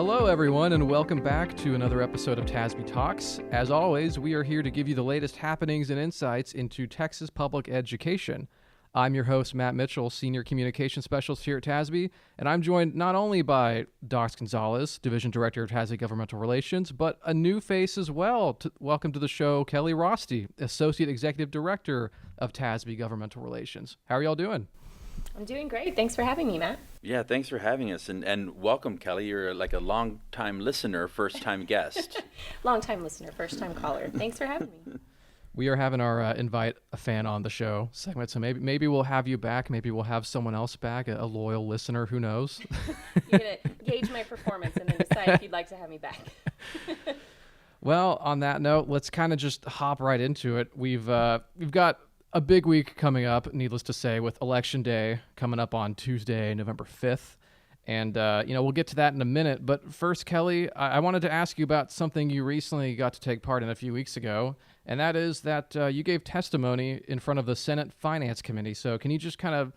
Hello, everyone, and welcome back to another episode of TASB Talks. As always, we are here to give you the latest happenings and insights into Texas public education. I'm your host, Matt Mitchell, Senior Communication Specialist here at TASB, and I'm joined not only by Dox Gonzalez, Division Director of TASB Governmental Relations, but a new face as well. Welcome to the show, Kelly Rosti, Associate Executive Director of TASB Governmental Relations. How are y'all doing? I'm doing great. Thanks for having me, Matt. Yeah, thanks for having us. And welcome, Kelly. You're like a long-time listener, first-time guest. Long-time listener, first-time caller. Thanks for having me. We are having our invite a fan on the show segment, so maybe we'll have you back. Maybe we'll have someone else back, a loyal listener. Who knows? You're going to gauge my performance and then decide if you'd like to have me back. Well, on that note, let's kind of just hop right into it. We've got a big week coming up, needless to say, with Election Day coming up on Tuesday, November 5th. And, we'll get to that in a minute. But first, Kelly, I wanted to ask you about something you recently got to take part in a few weeks ago. And that is that you gave testimony in front of the Senate Finance Committee. So can you just kind of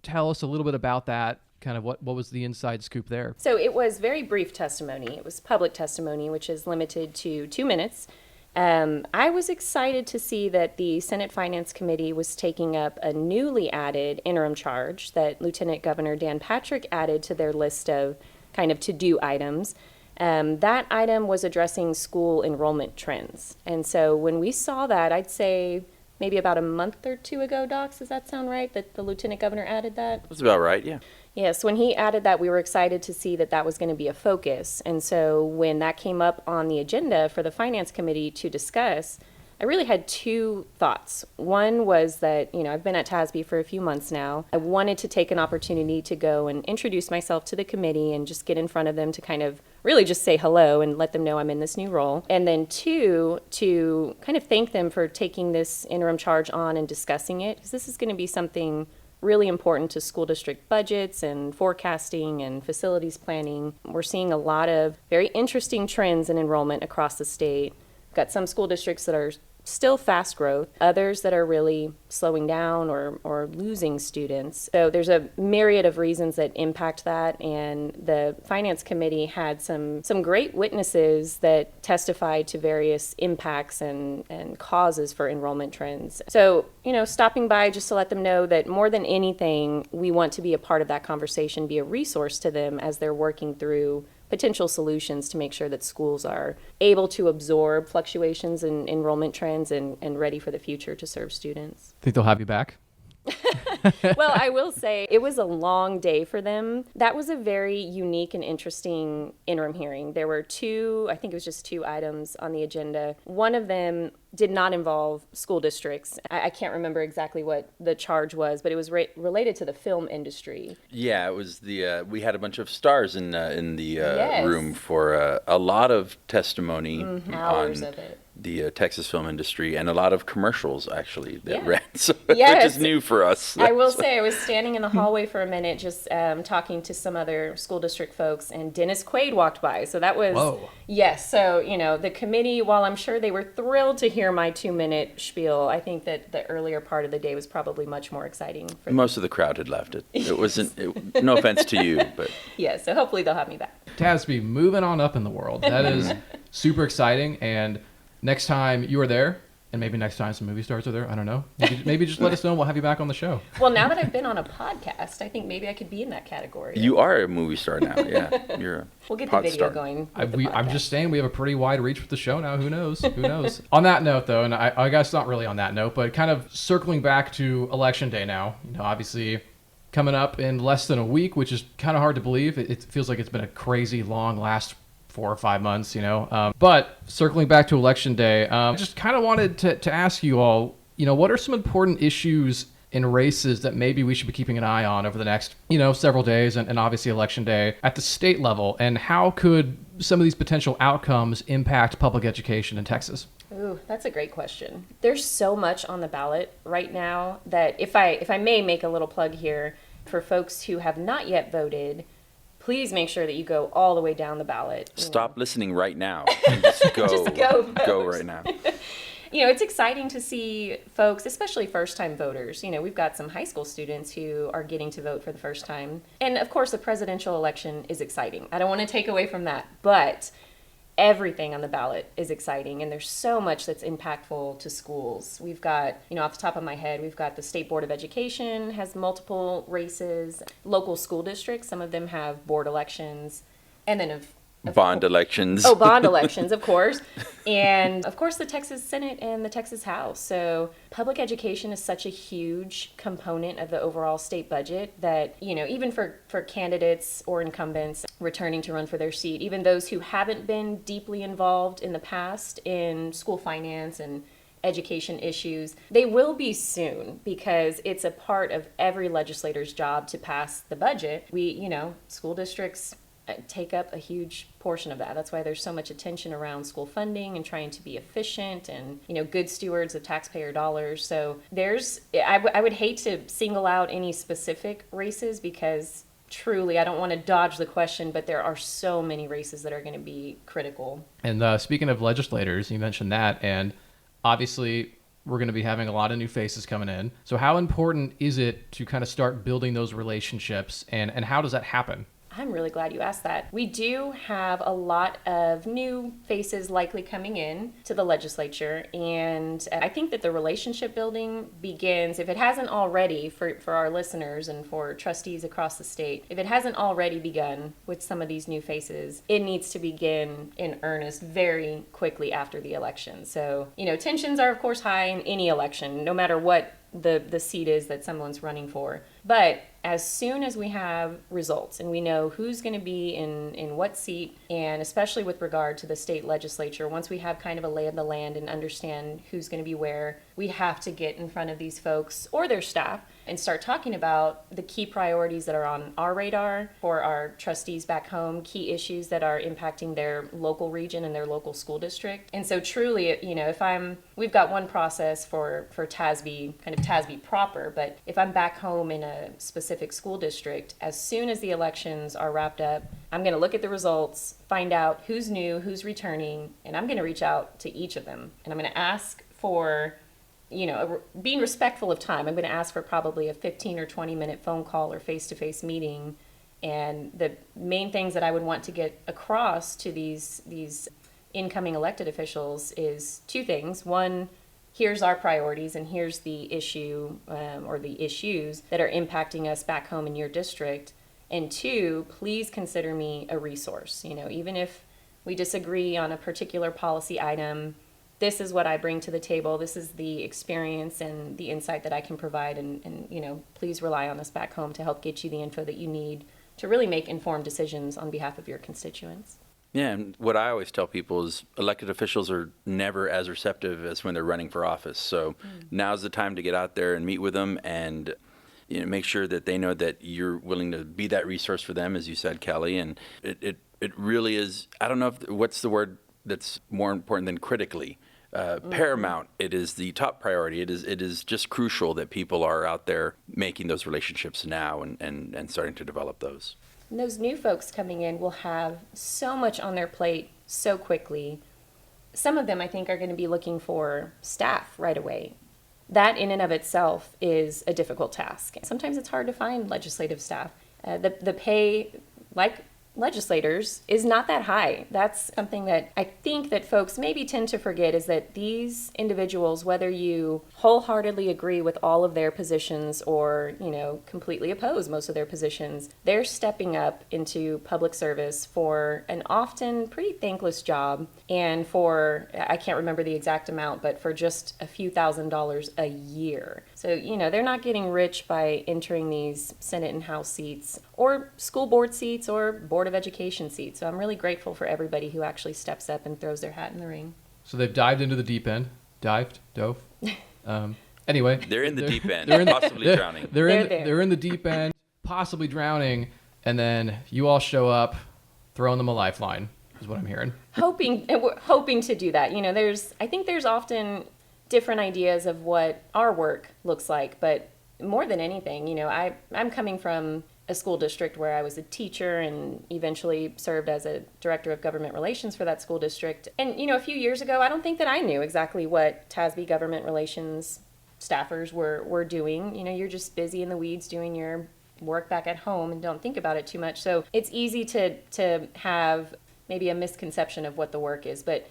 tell us a little bit about that? Kind of what was the inside scoop there? So it was very brief testimony. It was public testimony, which is limited to 2 minutes. I was excited to see that the Senate Finance Committee was taking up a newly added interim charge that Lieutenant Governor Dan Patrick added to their list of kind of to-do items. That item was addressing school enrollment trends. And so when we saw that, I'd say maybe about a month or two ago, Docs, does that sound right, that the Lieutenant Governor added that? That's about right, yeah. Yes, when he added that, we were excited to see that that was going to be a focus. And so when that came up on the agenda for the Finance Committee to discuss, I really had two thoughts. One was that, I've been at TASB for a few months now. I wanted to take an opportunity to go and introduce myself to the committee and just get in front of them to kind of really just say hello and let them know I'm in this new role. And then two, to kind of thank them for taking this interim charge on and discussing it, because this is going to be something really important to school district budgets and forecasting and facilities planning. We're seeing a lot of very interesting trends in enrollment across the state. We've got some school districts that are still fast growth, others that are really slowing down or losing students. So there's a myriad of reasons that impact that, and the Finance Committee had some great witnesses that testified to various impacts and causes for enrollment trends. So, stopping by just to let them know that more than anything, we want to be a part of that conversation, be a resource to them as they're working through potential solutions to make sure that schools are able to absorb fluctuations in enrollment trends and ready for the future to serve students. Think they'll have you back? Well, I will say it was a long day for them. That was a very unique and interesting interim hearing. There were I think it was just 2 items on the agenda. One of them did not involve school districts. I can't remember exactly what the charge was, but it was related to the film industry. Yeah, it was we had a bunch of stars in the Yes. room for a lot of testimony Hours on of it. the Texas film industry, and a lot of commercials actually that Yeah. ran, so, Yes. which is new for us. I will say I was standing in the hallway for a minute just talking to some other school district folks, and Dennis Quaid walked by. So that was, Whoa. Yes. So, the committee, while I'm sure they were thrilled to hear my 2-minute spiel, I think that the earlier part of the day was probably much more exciting for them. Most of the crowd had left it. It wasn't, no offense to you, but Yeah, so hopefully they'll have me back. TASB moving on up in the world. That is super exciting. And next time you are there, and maybe next time some movie stars are there, I don't know. Maybe just let us know and we'll have you back on the show. Well, now that I've been on a podcast, I think maybe I could be in that category. you are a movie star now. Yeah, you're We'll get the pod video star. going. I'm podcast. just saying we have a pretty wide reach with the show now. Who knows? Who knows? On that note, though, and I guess not really on that note, but kind of circling back to Election Day now, obviously coming up in less than a week, which is kind of hard to believe. It feels like it's been a crazy long last 4 or 5 months, But circling back to Election Day, I just kind of wanted to ask you all, what are some important issues in races that maybe we should be keeping an eye on over the next, several days and obviously Election Day at the state level? And how could some of these potential outcomes impact public education in Texas? Ooh, that's a great question. There's so much on the ballot right now that if I may make a little plug here for folks who have not yet voted, please make sure that you go all the way down the ballot. Stop listening right now and just go. Just go Go vote. right now. It's exciting to see folks, especially first-time voters. We've got some high school students who are getting to vote for the first time. And of course, the presidential election is exciting. I don't want to take away from that, but everything on the ballot is exciting, and there's so much that's impactful to schools. We've got, off the top of my head, we've got the State Board of Education has multiple races, local school districts, some of them have board elections, and then bond elections. Oh, bond elections, of course. And of course, the Texas Senate and the Texas House. So public education is such a huge component of the overall state budget that, even for candidates or incumbents returning to run for their seat, even those who haven't been deeply involved in the past in school finance and education issues, they will be soon, because it's a part of every legislator's job to pass the budget. School districts take up a huge portion of that. That's why there's so much attention around school funding and trying to be efficient and, good stewards of taxpayer dollars. So I would hate to single out any specific races, because truly, I don't want to dodge the question, but there are so many races that are going to be critical. And speaking of legislators, you mentioned that, and obviously we're going to be having a lot of new faces coming in. So how important is it to kind of start building those relationships, and how does that happen? I'm really glad you asked that. We do have a lot of new faces likely coming in to the legislature, and I think that the relationship building begins, if it hasn't already, for our listeners and for trustees across the state, if it hasn't already begun with some of these new faces, it needs to begin in earnest very quickly after the election. So, tensions are of course high in any election, no matter what the seat is that someone's running for. But as soon as we have results and we know who's going to be in what seat, and especially with regard to the state legislature, once we have kind of a lay of the land and understand who's going to be where, we have to get in front of these folks or their staff and start talking about the key priorities that are on our radar for our trustees back home, key issues that are impacting their local region and their local school district. And so truly, we've got one process for TASB, kind of TASB proper, but if I'm back home in a specific school district, as soon as the elections are wrapped up, I'm going to look at the results, find out who's new, who's returning, and I'm going to reach out to each of them. And I'm going to ask for, being respectful of time, I'm going to ask for probably a 15 or 20 minute phone call or face-to-face meeting. And the main things that I would want to get across to these incoming elected officials is two things. One, here's our priorities and here's the issue or the issues that are impacting us back home in your district. And two, please consider me a resource. Even if we disagree on a particular policy item, this is what I bring to the table. This is the experience and the insight that I can provide. And please rely on us back home to help get you the info that you need to really make informed decisions on behalf of your constituents. Yeah, and what I always tell people is elected officials are never as receptive as when they're running for office. So now's the time to get out there and meet with them and make sure that they know that you're willing to be that resource for them, as you said, Kelly. And it really is, I don't know what's the word that's more important than critically. Paramount. It is the top priority. It is just crucial that people are out there making those relationships now and starting to develop those. And those new folks coming in will have so much on their plate so quickly. Some of them, I think, are going to be looking for staff right away. That in and of itself is a difficult task. Sometimes it's hard to find legislative staff. The pay, like legislators, is not that high. That's something that I think that folks maybe tend to forget, is that these individuals, whether you wholeheartedly agree with all of their positions or, completely oppose most of their positions, they're stepping up into public service for an often pretty thankless job, and for, I can't remember the exact amount, but for just a few $1,000s a year. So, they're not getting rich by entering these Senate and House seats or school board seats or Board of Education seats. So I'm really grateful for everybody who actually steps up and throws their hat in the ring. So they've dived into the deep end. Dove. Anyway. They're in the deep end, possibly drowning. They're in the deep end, possibly drowning, and then you all show up, throwing them a lifeline, is what I'm hearing. Hoping to do that. I think there's often different ideas of what our work looks like, but more than anything, I'm coming from a a school district where I was a teacher and eventually served as a director of government relations for that school district. And, a few years ago, I don't think that I knew exactly what TASB government relations staffers were doing. You're just busy in the weeds doing your work back at home and don't think about it too much. So it's easy to have maybe a misconception of what the work is. But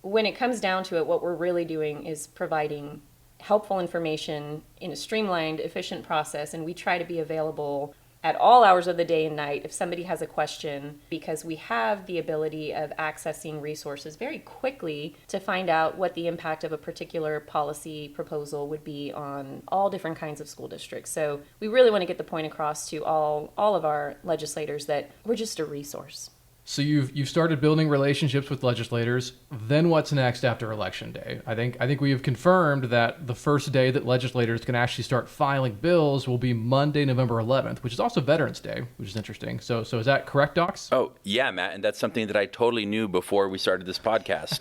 when it comes down to it, what we're really doing is providing helpful information in a streamlined, efficient process, and we try to be available at all hours of the day and night if somebody has a question, because we have the ability of accessing resources very quickly to find out what the impact of a particular policy proposal would be on all different kinds of school districts. So we really want to get the point across to all of our legislators that we're just a resource. So you've started building relationships with legislators. Then what's next after Election Day? I think we have confirmed that the first day that legislators can actually start filing bills will be Monday, November 11th, which is also Veterans Day, which is interesting. So is that correct, Docs? Oh, yeah, Matt, and that's something that I totally knew before we started this podcast.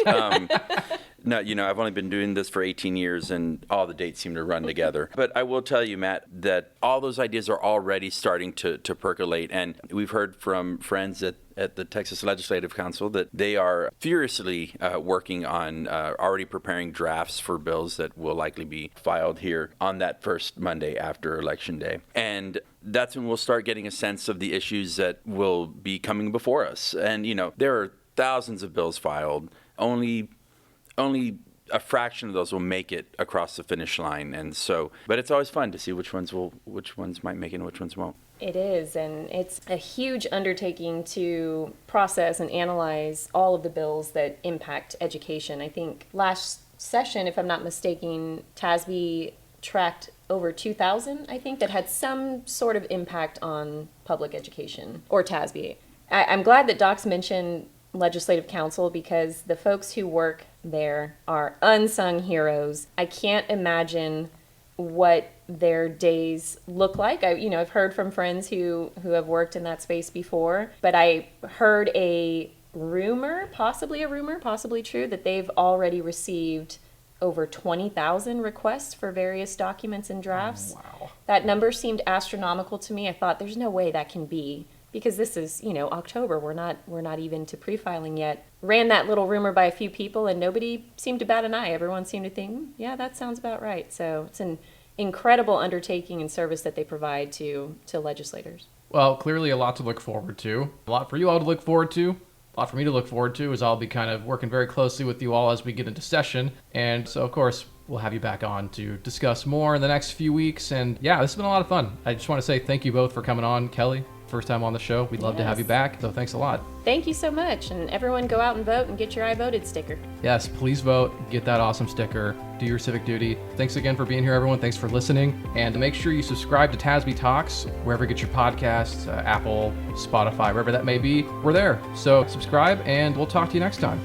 No, I've only been doing this for 18 years, and all the dates seem to run together. But I will tell you, Matt, that all those ideas are already starting to percolate, and we've heard from friends at the Texas Legislative Council that they are furiously working on already preparing drafts for bills that will likely be filed here on that first Monday after Election Day. And that's when we'll start getting a sense of the issues that will be coming before us. And, there are thousands of bills filed. Only a fraction of those will make it across the finish line. And so, but it's always fun to see which ones might make it and which ones won't. It is, and it's a huge undertaking to process and analyze all of the bills that impact education. I think last session, if I'm not mistaken, TASB tracked over 2,000, I think, that had some sort of impact on public education, or TASB. I'm glad that Docs mentioned Legislative Council, because the folks who work there are unsung heroes. I can't imagine what their days look like. I've heard from friends who have worked in that space before, but I heard a rumor, possibly true, that they've already received over 20,000 requests for various documents and drafts. Wow. That number seemed astronomical to me. I thought there's no way that can be, because this is, October. We're not even to pre-filing yet. Ran that little rumor by a few people, and nobody seemed to bat an eye. Everyone seemed to think, yeah, that sounds about right. So it's an incredible undertaking and service that they provide to legislators. Well, clearly a lot to look forward to. A lot for you all to look forward to. A lot for me to look forward to, as I'll be kind of working very closely with you all as we get into session. And so, of course, we'll have you back on to discuss more in the next few weeks. And yeah, this has been a lot of fun. I just want to say thank you both for coming on. Kelly, first time on the show. We'd love to have you back. So thanks a lot. Thank you so much. And everyone go out and vote and get your I voted sticker. Yes, please vote. Get that awesome sticker. Do your civic duty. Thanks again for being here, everyone. Thanks for listening. And make sure you subscribe to TASB Talks, wherever you get your podcasts, Apple, Spotify, wherever that may be. We're there. So subscribe, and we'll talk to you next time.